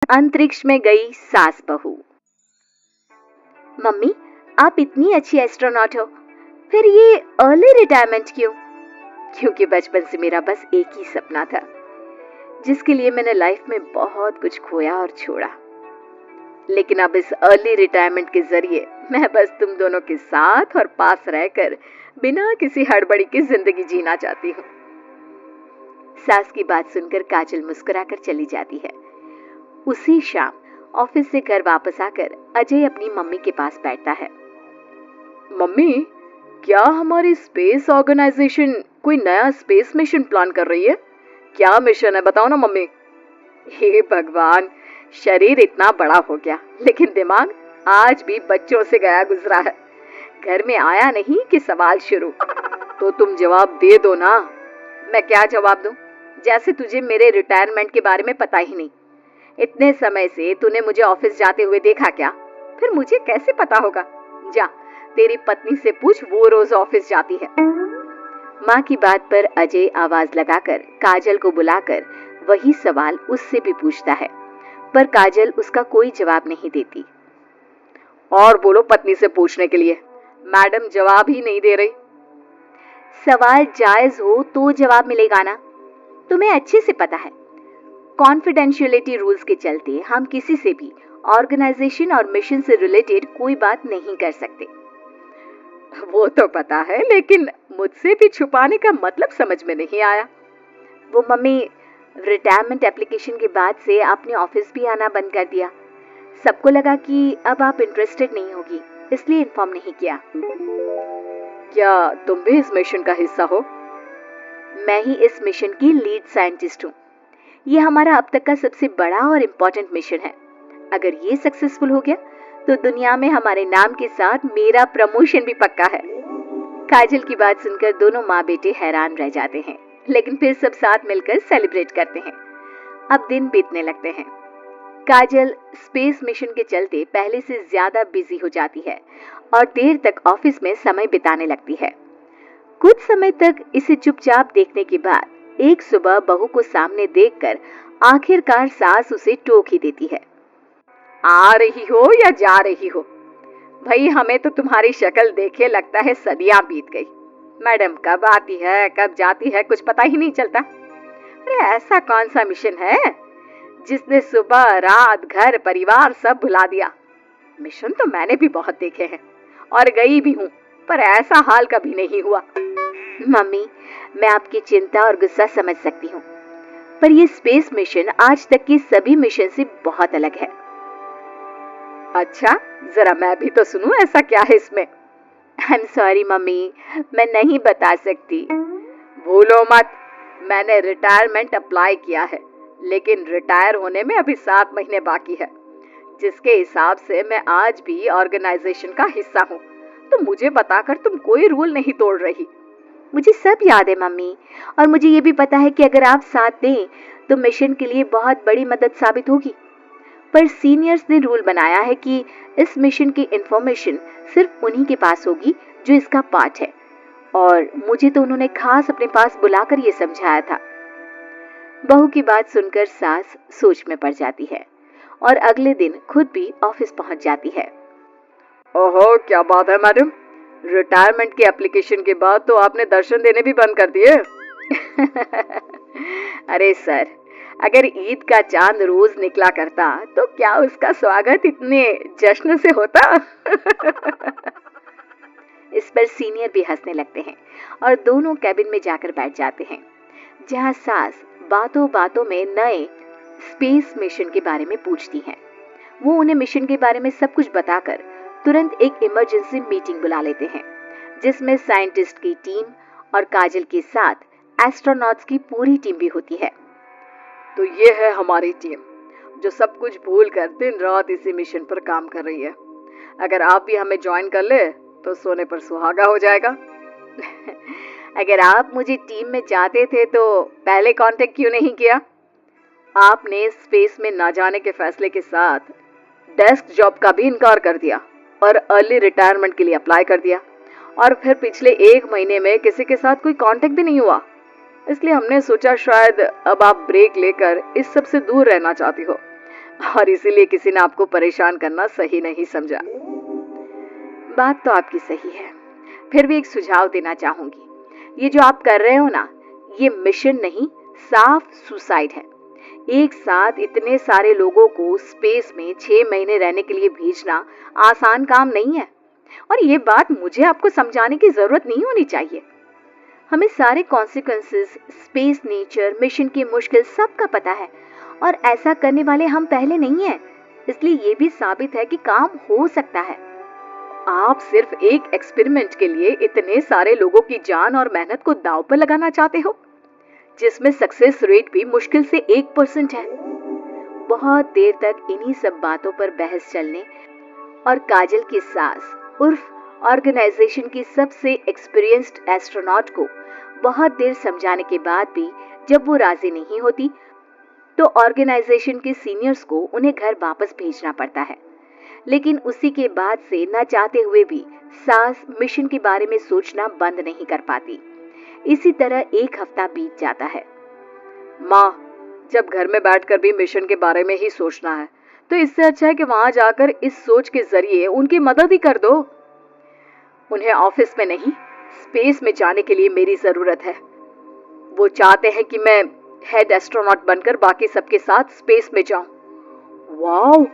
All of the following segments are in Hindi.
अंतरिक्ष में गई सास बहू। मम्मी, आप इतनी अच्छी एस्ट्रोनॉट हो, फिर ये अर्ली रिटायरमेंट क्यों? क्योंकि बचपन से मेरा बस एक ही सपना था, जिसके लिए मैंने लाइफ में बहुत कुछ खोया और छोड़ा। लेकिन अब इस अर्ली रिटायरमेंट के जरिए मैं बस तुम दोनों के साथ और पास रहकर बिना किसी हड़बड़ी की जिंदगी जीना चाहती हूँ। सास की बात सुनकर काजल मुस्कुराकर चली जाती है। उसी शाम ऑफिस से घर वापस आकर अजय अपनी मम्मी के पास बैठता है। मम्मी, क्या हमारी स्पेस ऑर्गेनाइजेशन कोई नया स्पेस मिशन प्लान कर रही है? क्या मिशन है, बताओ ना मम्मी। हे भगवान, शरीर इतना बड़ा हो गया लेकिन दिमाग आज भी बच्चों से गया गुजरा है। घर में आया नहीं कि सवाल शुरू। तो तुम जवाब दे दो ना। मैं क्या जवाब दूं? जैसे तुझे मेरे रिटायरमेंट के बारे में पता ही नहीं। इतने समय से तूने मुझे ऑफिस जाते हुए देखा क्या? फिर मुझे कैसे पता होगा? जा, तेरी पत्नी से पूछ, वो रोज ऑफिस जाती है। माँ की बात पर अजय आवाज लगाकर काजल को बुलाकर वही सवाल उससे भी पूछता है, पर काजल उसका कोई जवाब नहीं देती। और बोलो पत्नी से पूछने के लिए, मैडम जवाब ही नहीं दे रही। सवाल जायज हो तो जवाब मिलेगा ना, तुम्हें अच्छे से पता है। कॉन्फिडेंशियलिटी रूल्स के चलते हम किसी से भी ऑर्गेनाइजेशन और मिशन से रिलेटेड कोई बात नहीं कर सकते। वो तो पता है, लेकिन मुझसे भी छुपाने का मतलब समझ में नहीं आया। वो मम्मी, रिटायरमेंट एप्लीकेशन के बाद से आपने ऑफिस भी आना बंद कर दिया। सबको लगा कि अब आप इंटरेस्टेड नहीं होगी, इसलिए इन्फॉर्म नहीं किया। क्या तुम भी इस मिशन का हिस्सा हो? मैं ही इस मिशन की लीड साइंटिस्ट हूँ। ये हमारा अब तक का सबसे बड़ा और इम्पोर्टेंट मिशन है। अगर ये सक्सेसफुल हो गया तो दुनिया में हमारे नाम के साथ मेरा प्रमोशन भी पक्का है। काजल की बात सुनकर दोनों माँ बेटे हैरान रह जाते हैं, लेकिन फिर सब साथ मिलकर सेलिब्रेट करते हैं। अब दिन बीतने लगते हैं। काजल स्पेस मिशन के चलते पहले से ज्यादा बिजी हो जाती है और देर तक ऑफिस में समय बिताने लगती है। कुछ समय तक इसे चुपचाप देखने के बाद एक सुबह बहू को सामने देखकर आखिरकार सास उसे टोक ही देती है। आ रही हो या जा रही हो? भाई, हमें तो तुम्हारी शक्ल देखे लगता है सदियां बीत गई। मैडम कब आती है कब जाती है कुछ पता ही नहीं चलता। अरे ऐसा कौन सा मिशन है जिसने सुबह रात घर परिवार सब भुला दिया? मिशन तो मैंने भी बहुत देखे हैं और गई भी हूँ, पर ऐसा हाल कभी नहीं हुआ। मम्मी, मैं आपकी चिंता और गुस्सा समझ सकती हूँ, पर यह स्पेस मिशन आज तक के सभी मिशन से बहुत अलग है। अच्छा, जरा मैं भी तो सुनूं, ऐसा क्या है इसमें? आई एम सॉरी मम्मी, मैं नहीं बता सकती। भूलो मत, मैंने रिटायरमेंट अप्लाई किया है, लेकिन रिटायर होने में अभी 7 महीने बाकी है, जिसके हिसाब से मैं आज भी ऑर्गेनाइजेशन का हिस्सा हूँ। तो मुझे बताकर तुम कोई रूल नहीं तोड़ रही। मुझे सब याद है मम्मी, और मुझे ये भी पता है कि अगर आप साथ दें तो मिशन के लिए बहुत बड़ी मदद साबित होगी। पर सीनियर्स ने रूल बनाया है कि इस मिशन की इंफॉर्मेशन सिर्फ उन्हीं के पास होगी जो इसका पार्ट है, और मुझे तो उन्होंने खास अपने पास बुलाकर ये समझाया था। बहू की बात सुनकर सास सोच में पड़ जाती है और अगले दिन खुद भी ऑफिस पहुंच जाती है। ओहो, क्या बात है मैडम, रिटायरमेंट की एप्लीकेशन के बाद तो आपने दर्शन देने भी बंद कर दिए। अरे सर, अगर ईद का चांद रोज निकला करता तो क्या उसका स्वागत इतने जश्न से होता? इस पर सीनियर भी हंसने लगते हैं और दोनों कैबिन में जाकर बैठ जाते हैं, जहां सास बातों बातों में नए स्पेस मिशन के बारे में पूछती हैं। वो उन्हें मिशन के बारे में सब कुछ बताकर तुरंत एक इमरजेंसी मीटिंग बुला लेते हैं, जिसमें साइंटिस्ट की टीम और काजल के साथ एस्ट्रोनॉट्स की पूरी टीम भी होती है। तो ये है हमारी टीम, जो सब कुछ भूल कर दिन रात इसी मिशन पर काम कर रही है। अगर आप भी हमें ज्वाइन कर ले तो सोने पर सुहागा हो जाएगा। अगर आप मुझे टीम में चाहते थे तो पहले कांटेक्ट क्यों नहीं किया? आपने स्पेस में ना जाने के फैसले के साथ डेस्क जॉब का भी इनकार कर दिया और अर्ली रिटायरमेंट के लिए अप्लाई कर दिया, और फिर पिछले 1 महीने में किसी के साथ कोई कांटेक्ट भी नहीं हुआ। इसलिए हमने सोचा शायद अब आप ब्रेक लेकर इस सब से दूर रहना चाहती हो। और इसीलिए किसी ने आपको परेशान करना सही नहीं समझा। बात तो आपकी सही है, फिर भी एक सुझाव देना चाहूंगी। ये जो आप कर रहे हो ना, ये मिशन नहीं, साफ सुसाइड है। एक साथ इतने सारे लोगों को स्पेस में 6 महीने रहने के लिए भेजना आसान काम नहीं है। और ये बात मुझे आपको समझाने की जरूरत नहीं होनी चाहिए। हमें सारे कॉन्सिक्वेंसेस, स्पेस, नेचर, मिशन की मुश्किल सबका पता है, और ऐसा करने वाले हम पहले नहीं हैं। इसलिए ये भी साबित है कि काम हो सकता है। आप सिर्फ एक एक्सपेरिमेंट के लिए इतने सारे लोगों की जान और मेहनत को दांव पर लगाना चाहते हो, जिसमें सक्सेस रेट भी मुश्किल से 1% है। बहुत देर तक इन्हीं सब बातों पर बहस चलने और काजल की सास उर्फ ऑर्गेनाइजेशन की सबसे एक्सपीरियंस्ड एस्ट्रोनॉट को बहुत देर समझाने के बाद भी जब वो राजी नहीं होती, तो ऑर्गेनाइजेशन के सीनियर्स को उन्हें घर वापस भेजना पड़ता है। लेकिन उसी के बाद से न चाहते हुए भी सास मिशन के बारे में सोचना बंद नहीं कर पाती। इसी तरह एक हफ्ता बीत जाता है। माँ, जब घर में बैठकर भी मिशन के बारे में ही सोचना है, तो इससे अच्छा है कि वहां जाकर इस सोच के जरिए उनकी मदद ही कर दो। उन्हें ऑफिस में नहीं, स्पेस में जाने के लिए मेरी जरूरत है। वो चाहते हैं कि मैं हेड एस्ट्रोनॉट बनकर बाकी सबके साथ स्पेस में जाऊं। वाओ,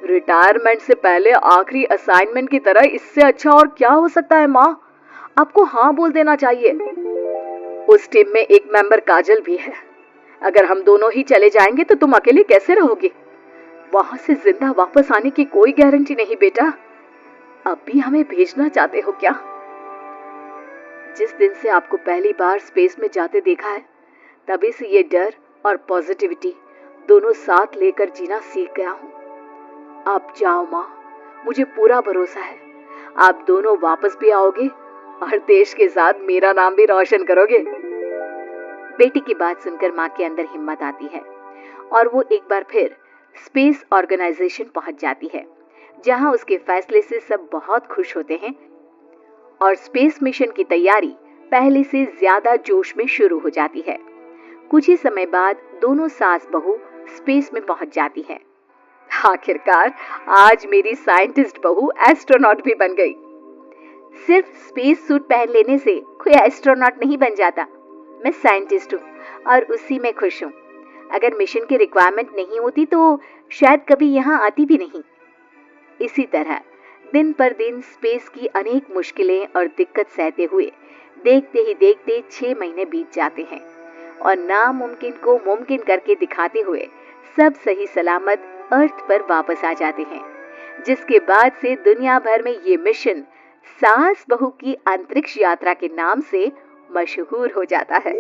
रिटायरमेंट से पहले आखिरी असाइनमेंट की तरह इससे अच्छा और क्या हो सकता है माँ? आपको हाँ बोल देना चाहिए। उस टीम में एक मेंबर काजल भी है। अगर हम दोनों ही चले जाएंगे तो तुम अकेले कैसे रहोगे? वहां से जिंदा वापस आने की कोई गारंटी नहीं बेटा। अब भी हमें भेजना चाहते हो क्या? जिस दिन से आपको पहली बार स्पेस में जाते देखा है, तभी से ये डर और पॉजिटिविटी दोनों साथ लेकर जीना सीख गया हूं। आप जाओ माँ, मुझे पूरा भरोसा है आप दोनों वापस भी आओगे और देश के साथ मेरा नाम भी रोशन करोगे। बेटी की बात सुनकर माँ के अंदर हिम्मत आती है और वो एक बार फिर स्पेस ऑर्गेनाइजेशन पहुंच जाती है, जहां उसके फैसले से सब बहुत खुश होते हैं और स्पेस मिशन की तैयारी पहले से ज्यादा जोश में शुरू हो जाती है। कुछ ही समय बाद दोनों सास बहू स्पेस में पहुंच जाती है। आखिरकार आज मेरी साइंटिस्ट बहू एस्ट्रोनॉट भी बन गई। सिर्फ स्पेस सूट पहन लेने से कोई एस्ट्रोनॉट नहीं बन जाता। मैं साइंटिस्ट हूँ और उसी में खुश हूँ। अगर मिशन की रिक्वायरमेंट नहीं होती तो शायद कभी यहाँ आती भी नहीं। इसी तरह दिन पर दिन स्पेस की अनेक मुश्किलें और दिक्कत सहते हुए देखते ही देखते 6 महीने बीत जाते हैं और नामुमकिन को मुमकिन करके दिखाते हुए सब सही सलामत अर्थ पर वापस आ जाते हैं, जिसके बाद से दुनिया भर में ये मिशन सास बहू की अंतरिक्ष यात्रा के नाम से मशहूर हो जाता है।